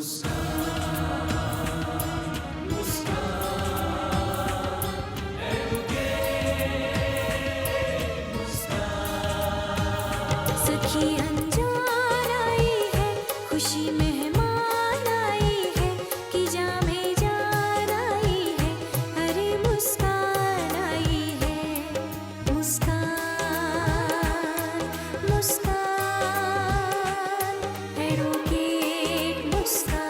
सखी अनजान आई है, खुशी मेहमान आई है, कि जामे जान आई है, अरे मुस्कान आई है। मुस्कान मुस्कान है रोकेट मुस्कान।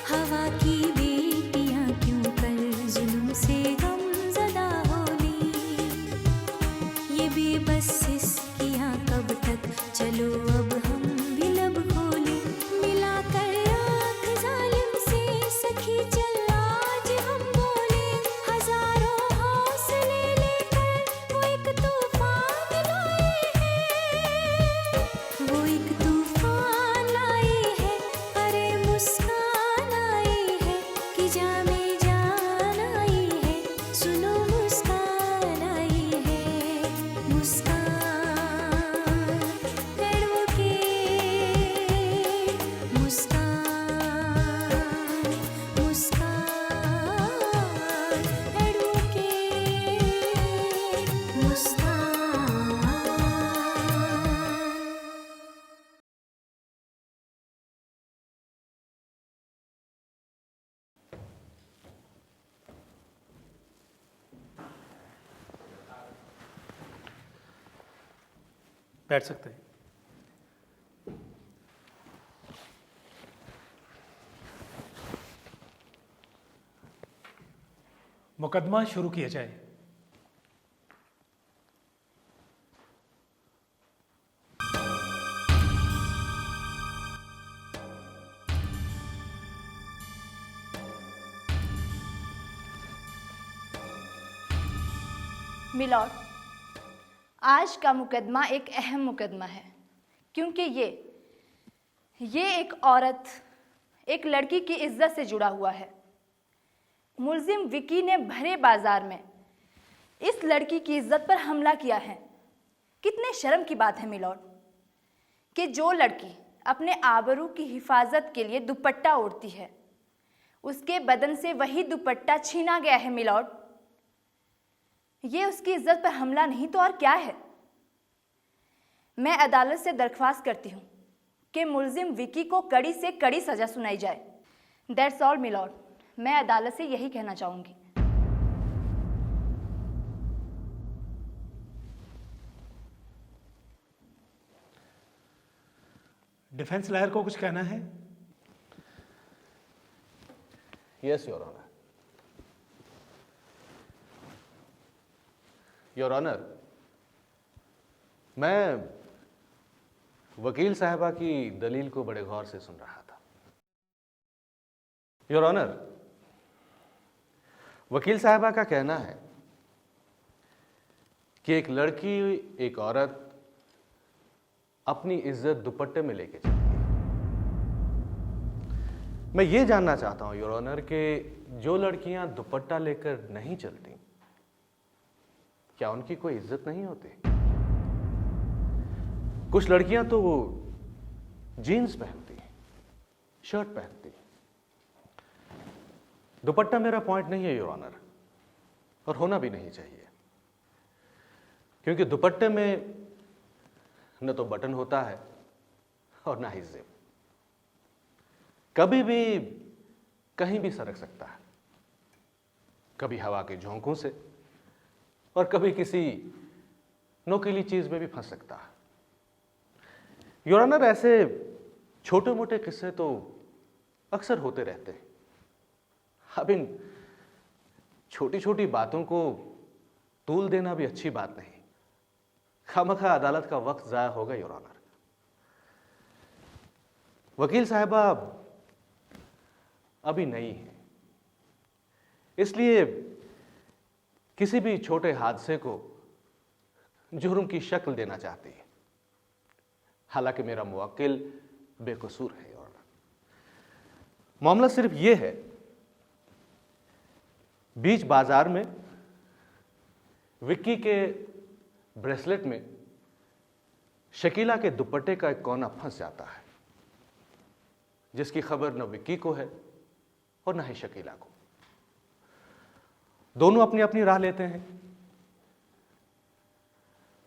हवा की बेटियां क्यों कर जुल्म से गमज़दा होनी, ये बेबस सिसकियां कब तक, चलो अब हम भी लब खोले। मिलाकर आँख जालिम से सखी चल आज हम बोले, हजारों हौसले लेकर वो एक तूफान लाए हैं, वो एक तूफान लाए हैं, अरे मुस्कान आई है, कि जामे जान आई है, सुनो मुस्कान आई है। मुस्कान एडवोकेट मुस्कान, मुस्कान एडवोकेट मुस्कान। बैठ सकते हैं। मुकदमा शुरू किया जाए। मिलॉर्ड, आज का मुकदमा एक अहम मुकदमा है, क्योंकि ये एक औरत, एक लड़की की इज्जत से जुड़ा हुआ है। मुल्जिम विकी ने भरे बाजार में इस लड़की की इज्जत पर हमला किया है। कितने शर्म की बात है मिलॉर्ड, कि जो लड़की अपने आबरू की हिफाजत के लिए दुपट्टा ओढ़ती है, उसके बदन से वही दुपट्टा छीना गया है। मिलॉर्ड, ये उसकी इज्जत पर हमला नहीं तो और क्या है। मैं अदालत से दरख्वास्त करती हूँ कि मुल्जिम विकी को कड़ी से कड़ी सजा सुनाई जाए। दैट्स ऑल मिलॉर्ड, मैं अदालत से यही कहना चाहूँगी। डिफेंस लॉयर को कुछ कहना है? Yes your honour. Your honour, मैं वकील साहबा की दलील को बड़े गौर से सुन रहा था। योर ऑनर, वकील साहबा का कहना है कि एक लड़की, एक औरत अपनी इज्जत दुपट्टे में लेके चलती है। मैं ये जानना चाहता हूं योर ऑनर कि जो लड़कियां दुपट्टा लेकर नहीं चलती, क्या उनकी कोई इज्जत नहीं होती? कुछ लड़कियां तो वो जीन्स पहनती, शर्ट पहनती। दुपट्टा मेरा पॉइंट नहीं है योर ऑनर, और होना भी नहीं चाहिए, क्योंकि दुपट्टे में न तो बटन होता है और ना ही जिप। कभी भी कहीं भी सरक सकता है, कभी हवा के झोंकों से और कभी किसी नोकीली चीज में भी फंस सकता है। योर ऑनर, ऐसे छोटे मोटे किस्से तो अक्सर होते रहते हैं। अब इन छोटी छोटी बातों को तूल देना भी अच्छी बात नहीं। खामखा अदालत का वक्त जाया होगा योर ऑनर। वकील साहबा अभी नई है, इसलिए किसी भी छोटे हादसे को जुर्म की शक्ल देना चाहती है। हालांकि मेरा मुवक्किल बेकसूर है योर ऑनर। मामला सिर्फ यह है, बीच बाजार में विक्की के ब्रेसलेट में शकीला के दुपट्टे का एक कोना फंस जाता है। जिसकी खबर न विक्की को है और न ही शकीला को। दोनों अपनी अपनी राह लेते हैं।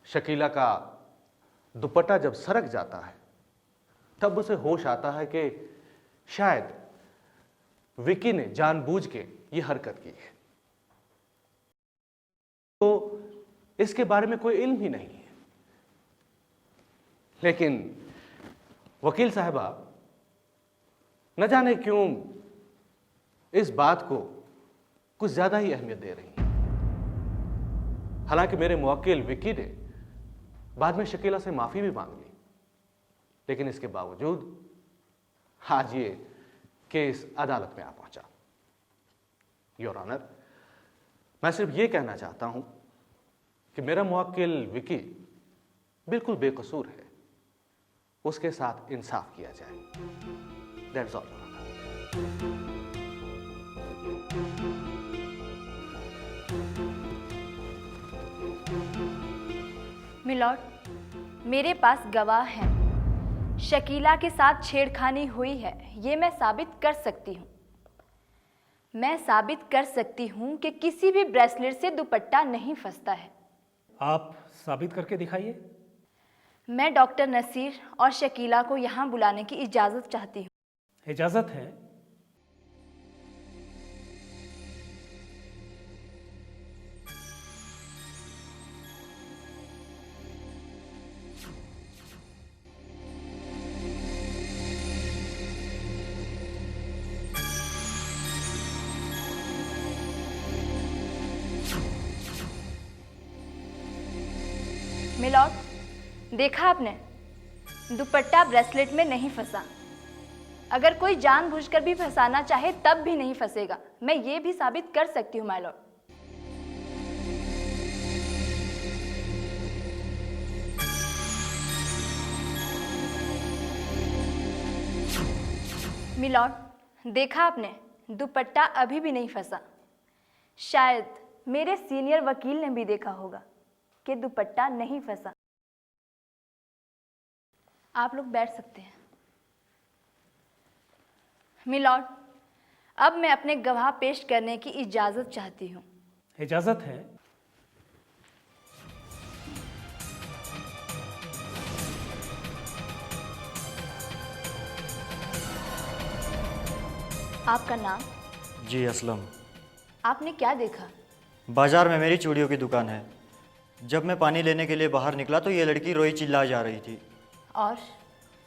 शकीला का दुपट्टा जब सरक जाता है तब उसे होश आता है कि शायद विक्की ने जानबूझ के यह हरकत की है। तो इसके बारे में कोई इल्म ही नहीं है। लेकिन वकील साहबा न जाने क्यों इस बात को कुछ ज्यादा ही अहमियत दे रही हैं। हालांकि मेरे मुवक्किल विक्की ने बाद में शकीला से माफी भी मांग ली, लेकिन इसके बावजूद आज ये केस अदालत में आ पहुंचा। योर ऑनर, मैं सिर्फ ये कहना चाहता हूं कि मेरा मुवक्किल विक्की बिल्कुल बेकसूर है, उसके साथ इंसाफ किया जाए। That's all. मिलॉर्ड, मेरे पास गवाह हैं। शकीला के साथ छेड़खानी हुई है, ये मैं साबित कर सकती हूँ। मैं साबित कर सकती हूँ कि किसी भी ब्रेसलेट से दुपट्टा नहीं फंसता है। आप साबित करके दिखाइए। मैं डॉक्टर नसीर और शकीला को यहाँ बुलाने की इजाज़त चाहती हूँ। इजाजत है। मिलॉर्ड, देखा आपने, दुपट्टा ब्रेसलेट में नहीं फंसा। अगर कोई जानबूझकर भी फंसाना चाहे तब भी नहीं फंसेगा। मैं ये भी साबित कर सकती हूँ माय लॉर्ड। मिलॉर्ड, देखा आपने, दुपट्टा अभी भी नहीं फंसा। शायद मेरे सीनियर वकील ने भी देखा होगा कि दुपट्टा नहीं फंसा। आप लोग बैठ सकते हैं। मिलॉर्ड, अब मैं अपने गवाह पेश करने की इजाजत चाहती हूँ। इजाजत है। आपका नाम? जी असलम। आपने क्या देखा? बाजार में मेरी चूड़ियों की दुकान है। जब मैं पानी लेने के लिए बाहर निकला तो ये लड़की रोई चिल्ला जा रही थी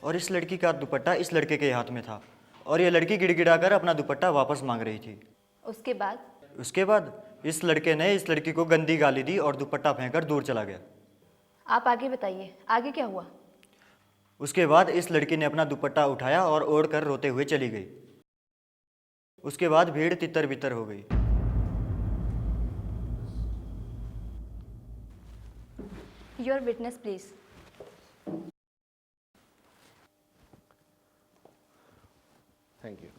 और इस लड़की का दुपट्टा इस लड़के के हाथ में था और ये लड़की गिड़गिड़ाकर अपना दुपट्टा वापस मांग रही थी। उसके बाद इस लड़के ने इस लड़की को गंदी गाली दी और दुपट्टा फेंककर दूर चला गया। आप आगे बताइए, आगे क्या हुआ? उसके बाद इस लड़की ने अपना दुपट्टा उठाया और ओढ़कर रोते हुए चली गई। उसके बाद भीड़ तितर बितर हो गई। Your witness please. Thank you.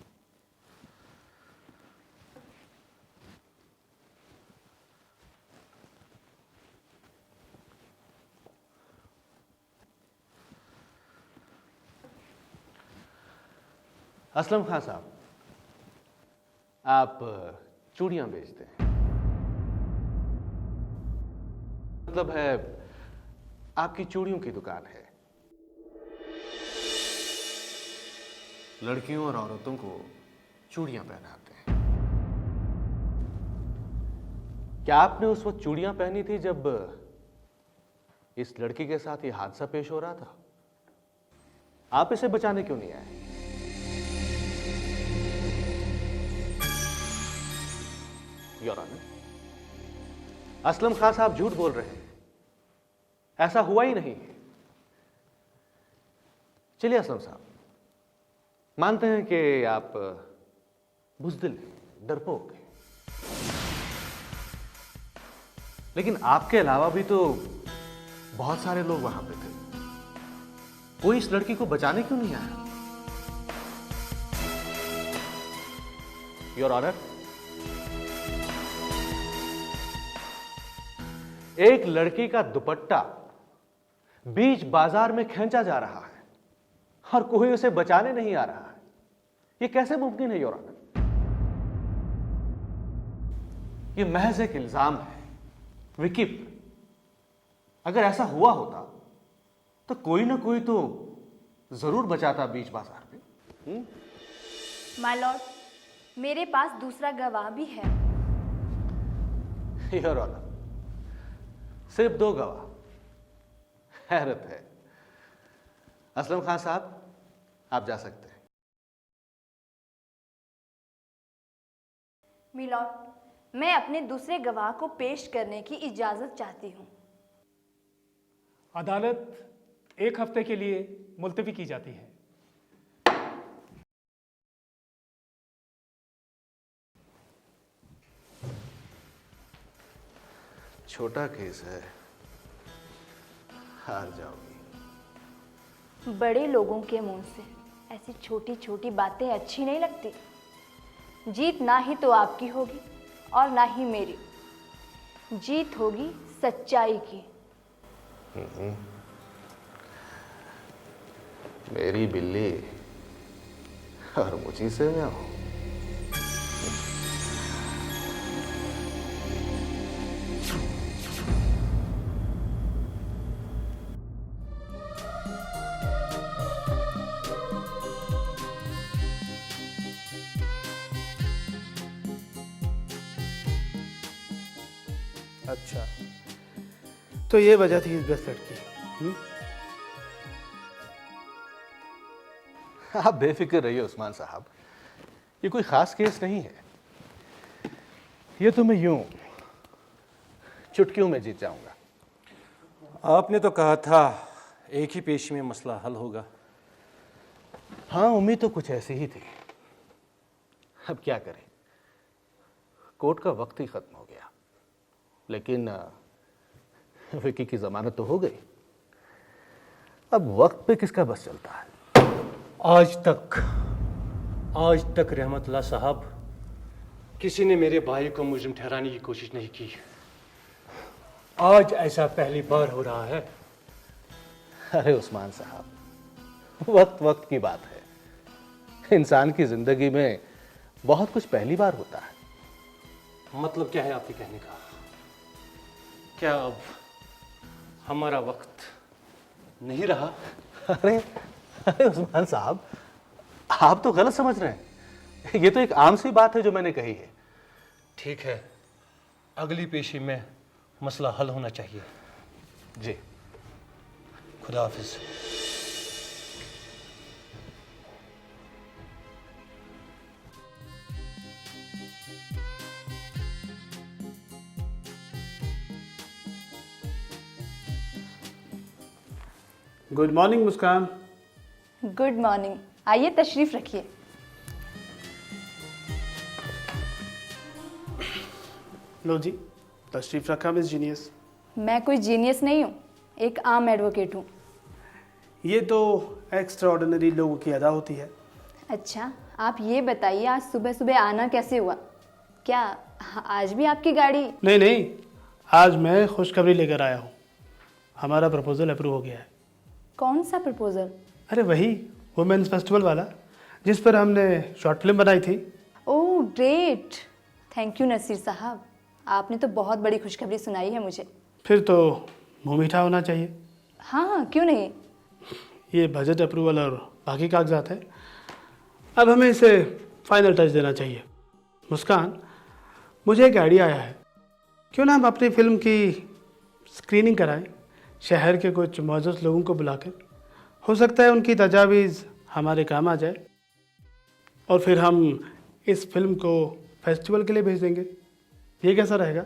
Aslam Khan साहब, आप चूड़ियां बेचते हैं, मतलब है आपकी चूड़ियों की दुकान है। लड़कियों और औरतों को चूड़ियां पहनाते हैं। क्या आपने उस वक्त चूड़ियां पहनी थी जब इस लड़की के साथ यह हादसा पेश हो रहा था? आप इसे बचाने क्यों नहीं आए? योर ऑनर, असलम खान साहब झूठ बोल रहे हैं, ऐसा हुआ ही नहीं है। चलिए असलम साहब, मानते हैं कि आप बुज़दिल हैं, डरपोक हैं, लेकिन आपके अलावा भी तो बहुत सारे लोग वहां पे थे। कोई इस लड़की को बचाने क्यों नहीं आया? योर ऑनर, एक लड़की का दुपट्टा बीच बाजार में खींचा जा रहा है और कोई उसे बचाने नहीं आ रहा है। ये कैसे मुमकिन है योर ऑनर? ये महज एक इल्जाम है विकी पर। अगर ऐसा हुआ होता तो कोई ना कोई तो जरूर बचाता बीच बाजार में। माय लॉर्ड, मेरे पास दूसरा गवाह भी है। योर ऑनर, सिर्फ 2 गवाह? हैरत है। असलम खान साहब, आप जा सकते हैं। मिलॉर्ड, मैं अपने दूसरे गवाह को पेश करने की इजाजत चाहती हूँ। अदालत 1 हफ्ते के लिए मुलतवी की जाती है। छोटा केस है, हार जाओगी। बड़े लोगों के मुंह से ऐसी छोटी छोटी बातें अच्छी नहीं लगती। जीत ना ही तो आपकी होगी और ना ही मेरी। जीत होगी सच्चाई की। मेरी बिल्ली और मुझी से मैं हूं। अच्छा, तो ये वजह थी इस ब्रेसलेट की। आप बेफिक्र रहिए उस्मान साहब, ये कोई खास केस नहीं है। ये तो मैं यूं चुटकियों में जीत जाऊंगा। आपने तो कहा था एक ही पेशी में मसला हल होगा। हाँ, उम्मीद तो कुछ ऐसी ही थी। अब क्या करें, कोर्ट का वक्त ही खत्म हो गया। लेकिन विकी की जमानत तो हो गई। अब वक्त पे किसका बस चलता है। आज तक रहमतुल्लाह साहब किसी ने मेरे भाई को मुजरिम ठहराने की कोशिश नहीं की। आज ऐसा पहली बार हो रहा है। अरे उस्मान साहब, वक्त की बात है। इंसान की जिंदगी में बहुत कुछ पहली बार होता है। मतलब क्या है आपके कहने का? क्या अब हमारा वक्त नहीं रहा? अरे उस्मान साहब, आप तो गलत समझ रहे हैं। ये तो एक आम सी बात है जो मैंने कही है। ठीक है, अगली पेशी में मसला हल होना चाहिए। जी, खुदा हाफिज। गुड मॉर्निंग मुस्कान। गुड मॉर्निंग, आइए तशरीफ रखिए। लो जी, तशरीफ रखा मिस जीनियस। मैं कोई जीनियस नहीं हूँ, एक आम एडवोकेट हूँ। ये तो एक्स्ट्रा ऑर्डिनरी लोगों की अदा होती है। अच्छा, आप ये बताइए आज सुबह सुबह आना कैसे हुआ? क्या आज भी आपकी गाड़ी? नहीं, आज मैं खुशखबरी लेकर आया हूँ। हमारा प्रपोजल अप्रूव हो गया है। कौन सा प्रपोजल? अरे वही वुमेन्स फेस्टिवल वाला, जिस पर हमने शॉर्ट फिल्म बनाई थी। Oh great, thank you Naseer sahab, आपने तो बहुत बड़ी खुशखबरी सुनाई है मुझे। फिर तो मुँह मीठा होना चाहिए। हाँ, क्यों नहीं। ये बजट अप्रूवल और बाकी कागजात है। अब हमें इसे फाइनल टच देना चाहिए। मुस्कान, मुझे एक आइडिया आया है। क्यों ना हम अपनी फिल्म की स्क्रीनिंग कराएं, शहर के कुछ मौजूद लोगों को बुलाकर। हो सकता है उनकी तजावीज़ हमारे काम आ जाए और फिर हम इस फिल्म को फेस्टिवल के लिए भेज देंगे। ये कैसा रहेगा?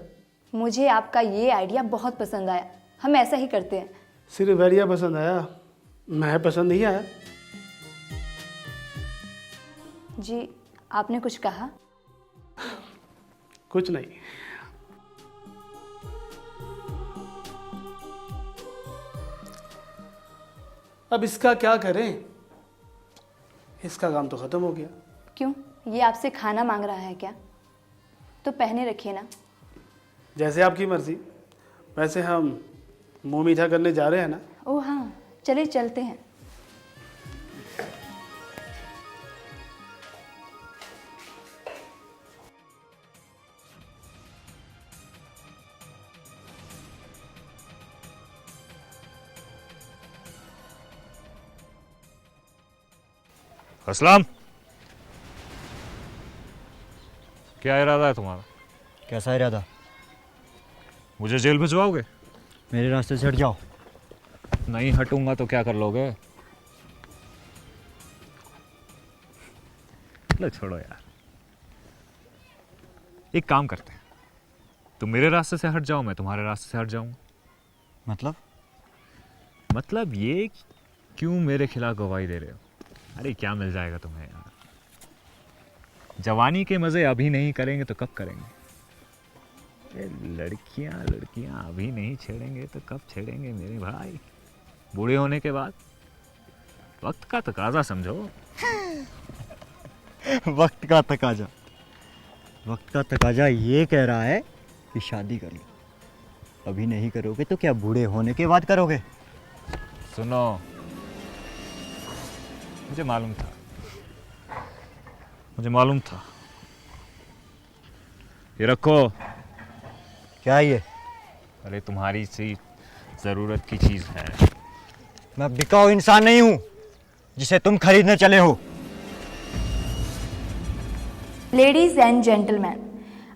मुझे आपका ये आइडिया बहुत पसंद आया, हम ऐसा ही करते हैं। सिर्फ आइडिया पसंद आया, मैं पसंद नहीं आया। जी, आपने कुछ कहा? कुछ नहीं। अब इसका क्या करें? इसका काम तो खत्म हो गया। क्यों, ये आपसे खाना मांग रहा है क्या? तो पहने रखिए ना। जैसे आपकी मर्जी। वैसे हम मुंह मीठा करने जा रहे हैं ना? ओह हाँ, चलिए चलते हैं। असलम, क्या इरादा है तुम्हारा? कैसा इरादा? मुझे जेल भिजवाओगे? मेरे रास्ते से हट जाओ। नहीं हटूंगा तो क्या कर लोगे? लो छोड़ो यार, एक काम करते हैं, तुम मेरे रास्ते से हट जाओ, मैं तुम्हारे रास्ते से हट जाऊंगा। मतलब ये कि क्यों मेरे खिलाफ गवाही दे रहे हो? अरे क्या मिल जाएगा तुम्हें यार? जवानी के मजे अभी नहीं करेंगे तो कब करेंगे? ये लड़कियां अभी नहीं छेड़ेंगे तो कब छेड़ेंगे मेरे भाई? बूढ़े होने के बाद। वक्त का तकाजा समझो। वक्त का तकाजा? वक्त का तकाजा ये कह रहा है कि शादी कर लो। अभी नहीं करोगे तो क्या बूढ़े होने के बाद करोगे? सुनो, मुझे मालूम था। ये रखो। क्या ये? अरे तुम्हारी सी जरूरत की चीज है। मैं बिकाऊ इंसान नहीं हूं जिसे तुम खरीदने चले हो। लेडीज़ एंड जेंटलमैन,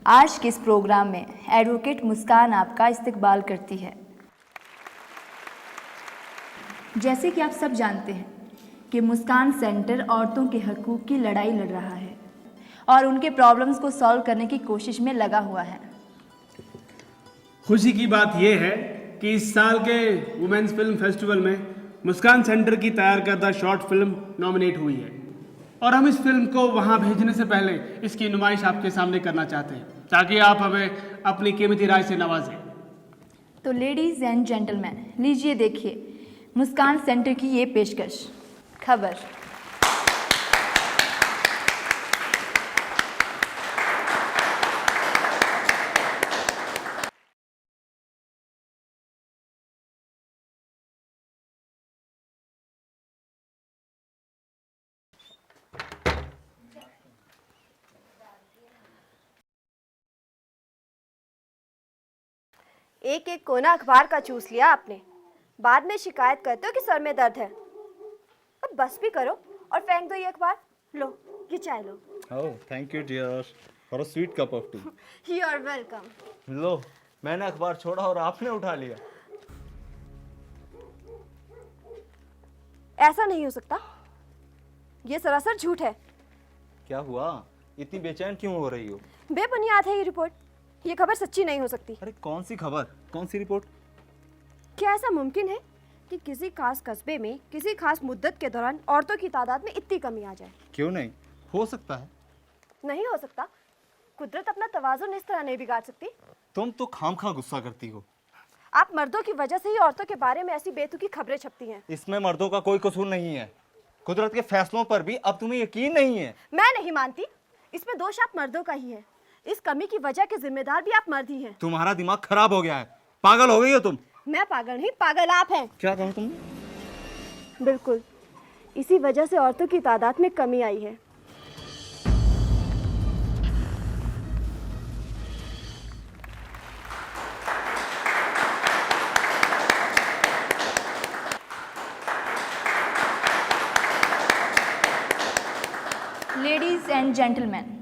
आज के इस प्रोग्राम में एडवोकेट मुस्कान आपका इस्तकबाल करती है। जैसे कि आप सब जानते हैं कि मुस्कान सेंटर औरतों के हकूक़ की लड़ाई लड़ रहा है और उनके प्रॉब्लम्स को सॉल्व करने की कोशिश में लगा हुआ है। खुशी की बात यह है कि इस साल के वुमेन्स फिल्म फेस्टिवल में मुस्कान सेंटर की तैयार करदा शॉर्ट फिल्म नॉमिनेट हुई है और हम इस फिल्म को वहां भेजने से पहले इसकी नुमाइश आपके सामने करना चाहते हैं ताकि आप हमें अपनी कीमती राय से नवाजें। तो लेडीज़ एंड जेंटलमैन, लीजिए देखिए मुस्कान सेंटर की ये पेशकश खबर। एक एक कोना अखबार का चूस लिया आपने, बाद में शिकायत करते हो कि सर में दर्द है। अब बस भी करो और फेंक दो ये अखबार। लो ये चाय लो। Oh, thank you dear for a sweet cup of tea. You are welcome. लो, मैंने अखबार छोड़ा और आपने उठा लिया। ऐसा नहीं हो सकता, ये सरासर झूठ है। क्या हुआ? इतनी बेचैन क्यों हो रही हो? बेबुनियाद है ये रिपोर्ट, ये खबर सच्ची नहीं हो सकती। अरे कौन सी खबर, कौन सी रिपोर्ट? क्या ऐसा मुमकिन है कि किसी खास कस्बे में किसी खास मुद्दत के दौरान औरतों की तादाद में इतनी कमी आ जाए? क्यों नहीं, हो सकता है। नहीं हो सकता, कुदरत अपना तवाज़ुन इस तरह नहीं बिगाड़ सकती। तुम तो खामखा गुस्सा करती हो। आप मर्दों की वजह से ही औरतों के बारे में ऐसी बेतुकी खबरें छपती हैं। इसमें मर्दों का कोई कसूर नहीं है, कुदरत के फैसलों पर भी अब तुम्हें यकीन नहीं है। मैं नहीं मानती, इसमें दोष आप मर्दों का ही है। इस कमी की वजह के जिम्मेदार भी आप मर्द ही हैं। तुम्हारा दिमाग खराब हो गया है, पागल हो गई हो तुम। मैं पागल नहीं, पागल आप हैं। क्या कहा तुमने? बिल्कुल, इसी वजह से औरतों की तादाद में कमी आई है। लेडीज़ एंड जेंटलमैन,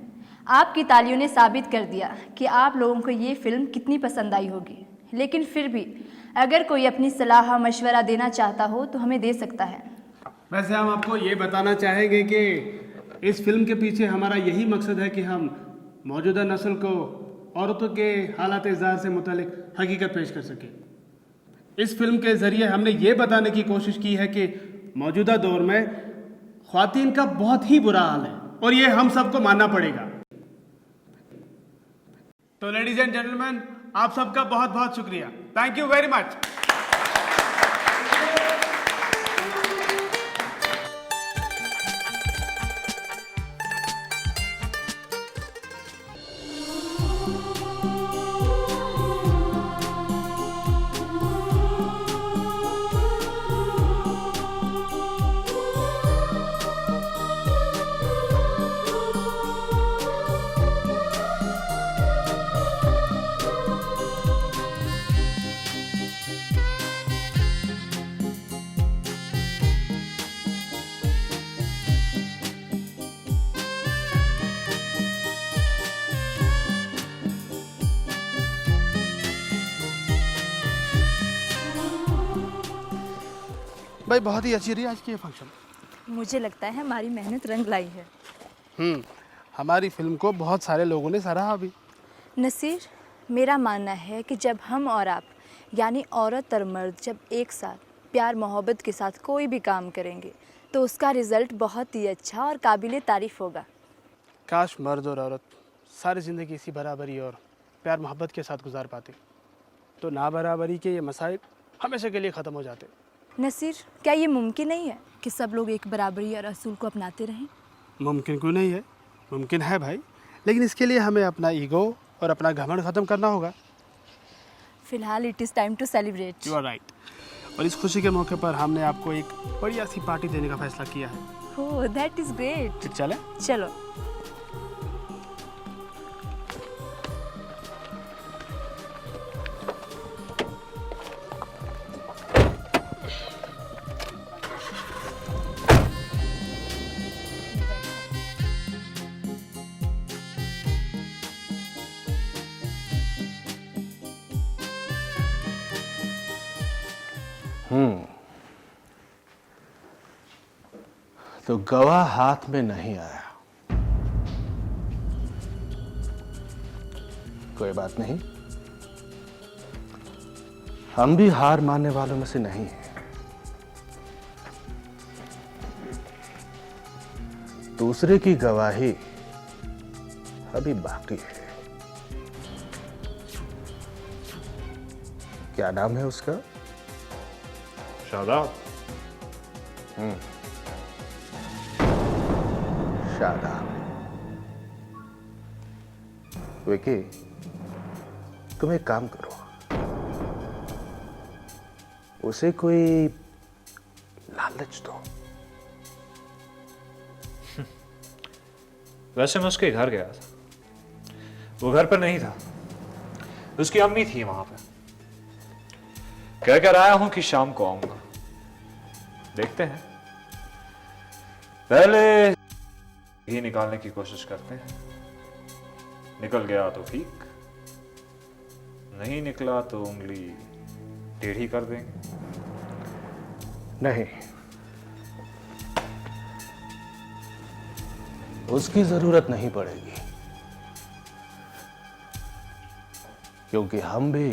आपकी तालियों ने साबित कर दिया कि आप लोगों को ये फिल्म कितनी पसंद आई होगी। लेकिन फिर भी अगर कोई अपनी सलाह मशवरा देना चाहता हो तो हमें दे सकता है। वैसे हम आपको ये बताना चाहेंगे कि इस फिल्म के पीछे हमारा यही मकसद है कि हम मौजूदा नस्ल को औरतों के हालात इज़्ज़ार से मुतालिक हकीकत पेश कर सकें। इस फिल्म के ज़रिए हमने ये बताने की कोशिश की है कि मौजूदा दौर में ख्वातीन का बहुत ही बुरा हाल है और ये हम सबको मानना पड़ेगा। तो लेडीज एंड जेंटलमैन, आप सबका बहुत बहुत शुक्रिया। Thank you very much. भाई बहुत ही अच्छी रही आज की ये फंक्शन। मुझे लगता है हमारी मेहनत रंग लाई है। हमारी फिल्म को बहुत सारे लोगों ने सराहा भी। नसीर, मेरा मानना है कि जब हम और आप यानी औरत और मर्द जब एक साथ प्यार मोहब्बत के साथ कोई भी काम करेंगे तो उसका रिज़ल्ट बहुत ही अच्छा और काबिले तारीफ़ होगा। काश मर्द और औरत सारी ज़िंदगी इसी बराबरी और प्यार मोहब्बत के साथ गुजार पाते, तो ना बराबरी के ये मसाइल हमेशा के लिए ख़त्म हो जाते। नसीर, क्या ये मुमकिन नहीं है कि सब लोग एक बराबरी और असूल को अपनाते रहें? मुमकिन क्यों नहीं है, मुमकिन है भाई, लेकिन इसके लिए हमें अपना ईगो और अपना घमंड ख़त्म करना होगा। फ़िलहाल it is time to celebrate. You are right. और इस खुशी के मौके पर हमने आपको एक बढ़िया सी पार्टी देने का फैसला किया है। ओह, दैट इज़ ग्रेट। फिर चले? चलो। तो गवाह हाथ में नहीं आया, कोई बात नहीं, हम भी हार मानने वालों में से नहीं हैं। दूसरे की गवाही अभी बाकी है। क्या नाम है उसका? शादाब। शादाब। विकी, तुम एक काम करो, उसे कोई लालच दो। वैसे मैं उसके घर गया था, वो घर पर नहीं था, उसकी अम्मी थी वहां पे। कह कर आया हूं कि शाम को आऊंगा, देखते हैं। पहले घी निकालने की कोशिश करते हैं, निकल गया तो ठीक, नहीं निकला तो उंगली टेढ़ी कर देंगे। नहीं, उसकी जरूरत नहीं पड़ेगी, क्योंकि हम भी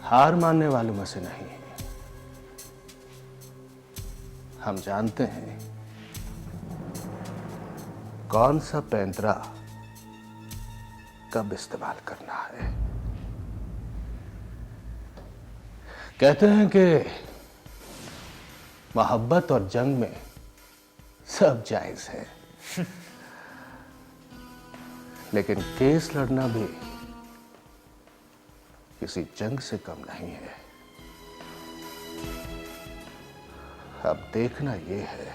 हार मानने वालों में से नहीं हैं। हम जानते हैं कौन सा पैंतरा कब इस्तेमाल करना है। कहते हैं कि मोहब्बत और जंग में सब जायज है, लेकिन केस लड़ना भी किसी जंग से कम नहीं है। अब देखना यह है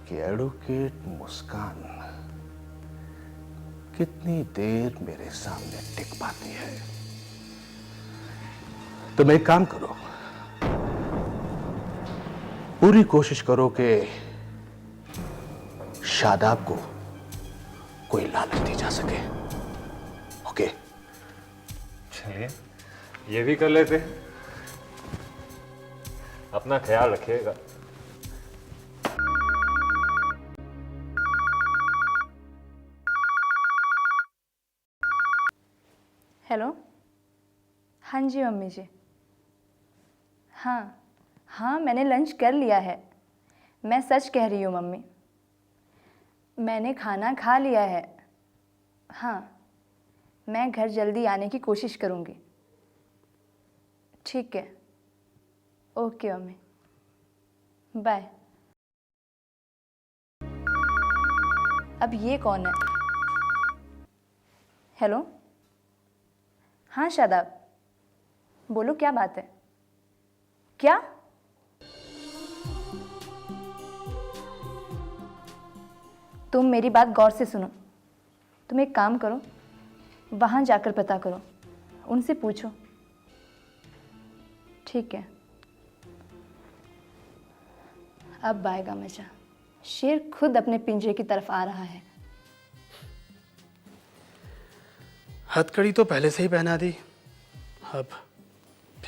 कि एडवोकेट मुस्कान कितनी देर मेरे सामने टिक पाती है। तुम एक काम करो, पूरी कोशिश करो कि शादाब को कोई लालच दी जा सके। ओके? चलिए, ये भी कर लेते हैं। अपना ख्याल रखिएगा। हेलो। हाँ जी मम्मी जी। हाँ, मैंने लंच कर लिया है। मैं सच कह रही हूँ मम्मी, मैंने खाना खा लिया है। हाँ, मैं घर जल्दी आने की कोशिश करूँगी। ठीक है, ओके मम्मी, बाय। अब ये कौन है? हेलो। हाँ शादाब, बोलो क्या बात है? क्या? तुम मेरी बात गौर से सुनो। तुम एक काम करो, वहाँ जाकर पता करो, उनसे पूछो। ठीक है, अब आएगा मजा। शेर खुद अपने पिंजरे की तरफ आ रहा है। हथकड़ी तो पहले से ही पहना दी, अब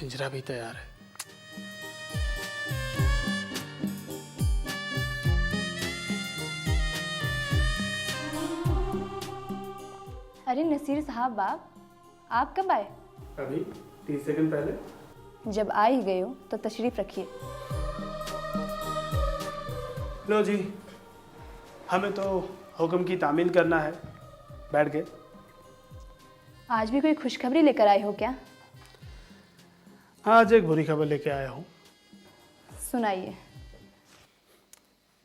पिंजरा भी तैयार है। अरे नसीर साहब आप कब आए? अभी 30 सेकंड पहले। जब आ ही गए हो तो तशरीफ रखिए। लो जी, हमें तो हुक्म की तामील करना है। बैठ गए। आज भी कोई खुशखबरी लेकर आए हो क्या? आज एक बुरी खबर लेके आया हूँ। सुनाइए।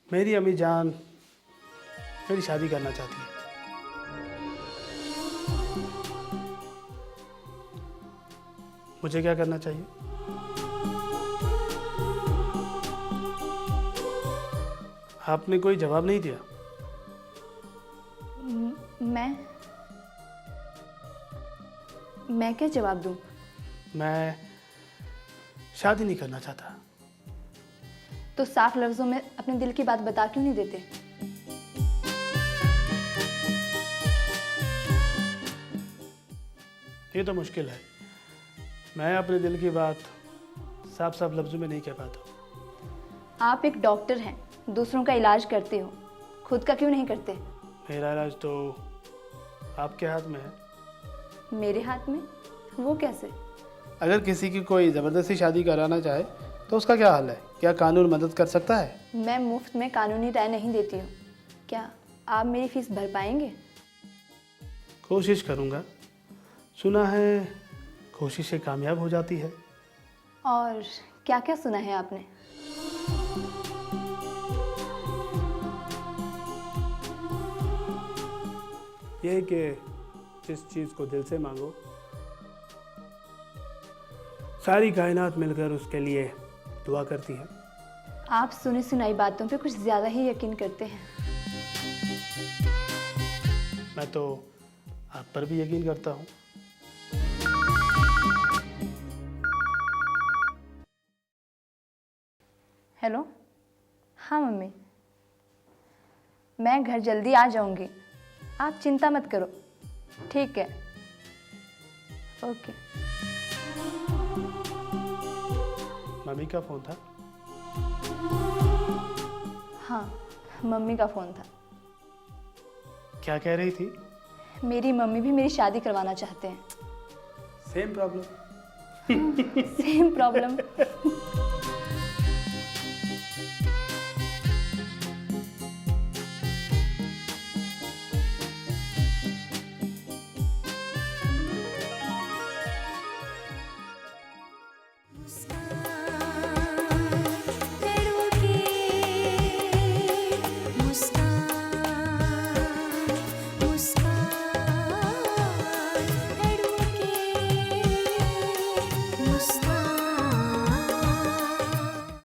मेरी अम्मी जान मेरी शादी करना चाहती है। मुझे क्या करना चाहिए? आपने कोई जवाब नहीं दिया। मैं क्या जवाब दूं? मैं शादी नहीं करना चाहता। तो साफ लफ्जों में अपने दिल की बात बता क्यों नहीं देते? ये तो मुश्किल है। मैं अपने दिल की बात साफ साफ लफ्जों में नहीं कह पाता। आप एक डॉक्टर हैं, दूसरों का इलाज करते हो, खुद का क्यों नहीं करते? मेरा इलाज तो आपके हाथ में है। मेरे हाथ में? वो कैसे? अगर किसी की कोई ज़बरदस्ती शादी कराना चाहे तो उसका क्या हाल है? क्या कानून मदद कर सकता है? मैं मुफ्त में कानूनी राय नहीं देती हूँ। क्या आप मेरी फीस भर पाएंगे? कोशिश करूँगा। सुना है कोशिशें कामयाब हो जाती है। और क्या क्या सुना है आपने? ये कि जिस चीज़ को दिल से मांगो सारी कायनात मिलकर उसके लिए दुआ करती है। आप सुनी सुनाई बातों पे कुछ ज़्यादा ही यकीन करते हैं। मैं तो आप पर भी यकीन करता हूँ। हेलो, हाँ मम्मी, मैं घर जल्दी आ जाऊंगी, आप चिंता मत करो। ठीक है, ओके। मम्मी का फ़ोन था? हाँ, मम्मी का फ़ोन था। क्या कह रही थी? मेरी मम्मी भी मेरी शादी करवाना चाहते हैं। Same problem. Same problem.